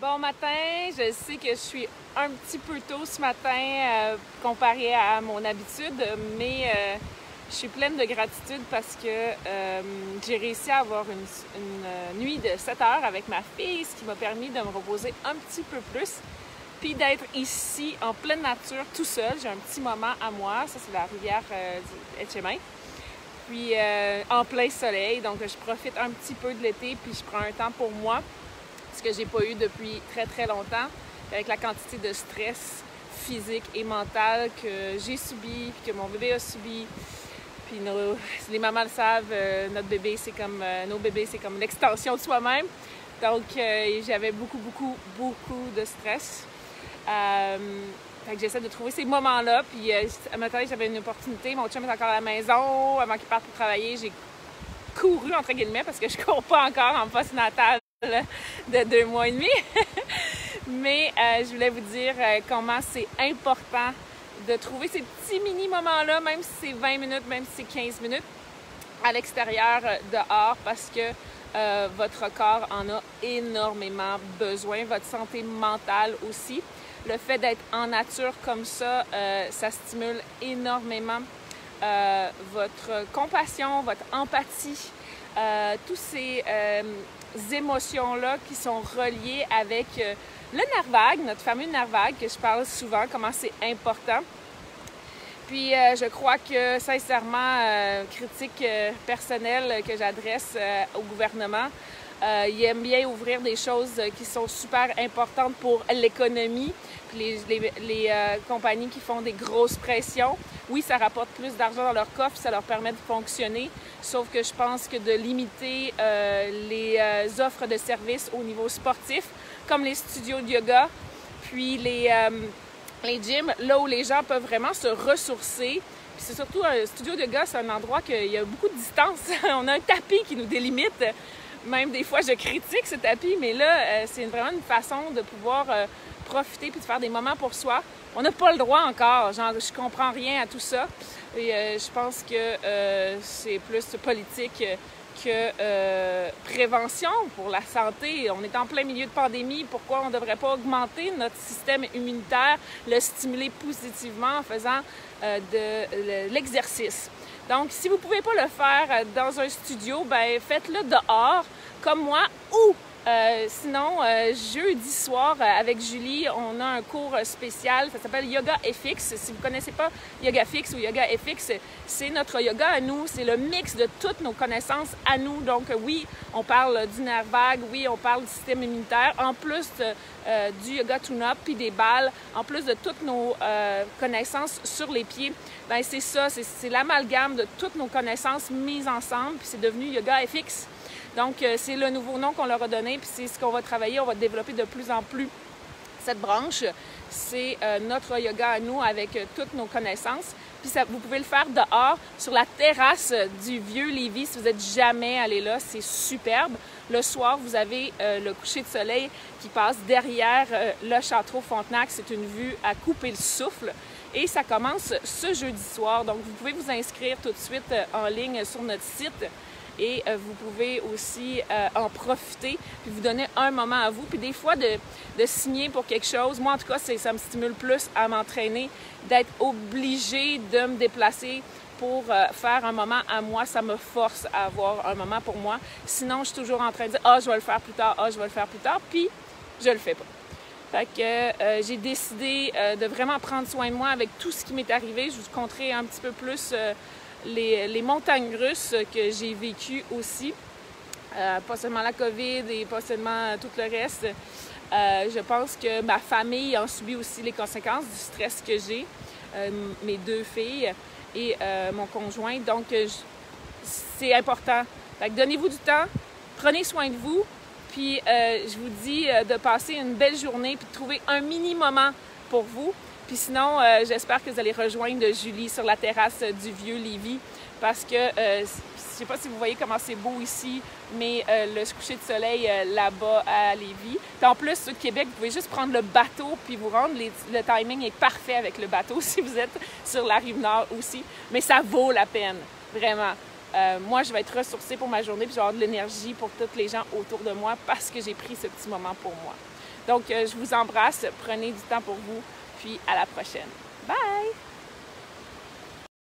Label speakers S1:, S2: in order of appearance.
S1: Bon matin, je sais que je suis un petit peu tôt ce matin comparé à mon habitude, mais je suis pleine de gratitude parce que j'ai réussi à avoir une nuit de 7 heures avec ma fille, ce qui m'a permis de me reposer un petit peu plus, puis d'être ici en pleine nature tout seul. J'ai un petit moment à moi, ça c'est la rivière du Etchemin, puis en plein soleil, donc je profite un petit peu de l'été, puis je prends un temps pour moi, ce que j'ai pas eu depuis très très longtemps, avec la quantité de stress physique et mental que j'ai subi, puis que mon bébé a subi. Puis les mamans le savent, notre bébé c'est comme nos bébés, c'est comme l'extension de soi-même. Donc j'avais beaucoup de stress. Fait que j'essaie de trouver ces moments-là. Puis un matin, j'avais une opportunité. Mon chum est encore à la maison. Avant qu'il parte pour travailler, j'ai couru, entre guillemets, parce que je cours pas encore en postnatal de 2 mois et demi. Mais je voulais vous dire comment c'est important de trouver ces petits mini-moments-là, même si c'est 20 minutes, même si c'est 15 minutes, à l'extérieur, dehors, parce que votre corps en a énormément besoin, votre santé mentale aussi. Le fait d'être en nature comme ça, ça stimule énormément votre compassion, votre empathie, tous ces émotions-là qui sont reliées avec le nerf vague, notre fameux nerf vague, que je parle souvent, comment c'est important. Puis je crois que, sincèrement, critique personnelle que j'adresse au gouvernement, il aime bien ouvrir des choses qui sont super importantes pour l'économie, puis les compagnies qui font des grosses pressions. Oui, ça rapporte plus d'argent dans leur coffre, ça leur permet de fonctionner, sauf que je pense que de limiter les offres de services au niveau sportif, comme les studios de yoga, puis les gyms, là où les gens peuvent vraiment se ressourcer. Puis c'est surtout un studio de yoga, c'est un endroit qu'il y a beaucoup de distance. On a un tapis qui nous délimite. Même des fois, je critique ce tapis, mais là, c'est vraiment une façon de pouvoir profiter puis de faire des moments pour soi. On n'a pas le droit encore. Genre, je comprends rien à tout ça. Et je pense que c'est plus politique que prévention pour la santé. On est en plein milieu de pandémie. Pourquoi on ne devrait pas augmenter notre système immunitaire, le stimuler positivement en faisant de l'exercice? Donc, si vous ne pouvez pas le faire dans un studio, ben faites-le dehors, comme moi, ou sinon, jeudi soir, avec Julie, on a un cours spécial, ça s'appelle Yoga FX. Si vous ne connaissez pas Yoga FX ou Yoga FX, c'est notre yoga à nous, c'est le mix de toutes nos connaissances à nous. Donc oui, on parle du nerf vague, oui, on parle du système immunitaire, en plus du yoga tune-up, puis des balles, en plus de toutes nos connaissances sur les pieds. Ben c'est ça, c'est l'amalgame de toutes nos connaissances mises ensemble, puis c'est devenu Yoga FX. Donc, c'est le nouveau nom qu'on leur a donné, puis c'est ce qu'on va travailler. On va développer de plus en plus cette branche. C'est notre yoga à nous avec toutes nos connaissances. Puis vous pouvez le faire dehors, sur la terrasse du vieux Lévis. Si vous n'êtes jamais allé là, c'est superbe. Le soir, vous avez le coucher de soleil qui passe derrière le Château Frontenac. C'est une vue à couper le souffle. Et ça commence ce jeudi soir. Donc, vous pouvez vous inscrire tout de suite en ligne sur notre site. Et vous pouvez aussi en profiter, puis vous donner un moment à vous. Puis des fois, de signer pour quelque chose, moi en tout cas, ça me stimule plus à m'entraîner, d'être obligée de me déplacer pour faire un moment à moi. Ça me force à avoir un moment pour moi. Sinon, je suis toujours en train de dire « Ah, je vais le faire plus tard, ah, je vais le faire plus tard », puis je le fais pas. Fait que j'ai décidé de vraiment prendre soin de moi avec tout ce qui m'est arrivé. Je vous conterai un petit peu plus les montagnes russes que j'ai vécues aussi, pas seulement la COVID et pas seulement tout le reste. Je pense que ma famille en subit aussi les conséquences du stress que j'ai, mes 2 filles et mon conjoint. Donc, c'est important. Fait que donnez-vous du temps, prenez soin de vous, puis je vous dis de passer une belle journée puis de trouver un mini-moment pour vous. Puis sinon, j'espère que vous allez rejoindre Julie sur la terrasse du vieux Lévis parce que je ne sais pas si vous voyez comment c'est beau ici, mais le coucher de soleil là-bas à Lévis. Puis en plus, ceux de Québec, vous pouvez juste prendre le bateau puis vous rendre. Le timing est parfait avec le bateau si vous êtes sur la Rive-Nord aussi. Mais ça vaut la peine, vraiment. Moi, je vais être ressourcée pour ma journée puis je vais avoir de l'énergie pour toutes les gens autour de moi parce que j'ai pris ce petit moment pour moi. Donc, je vous embrasse, prenez du temps pour vous, puis à la prochaine. Bye!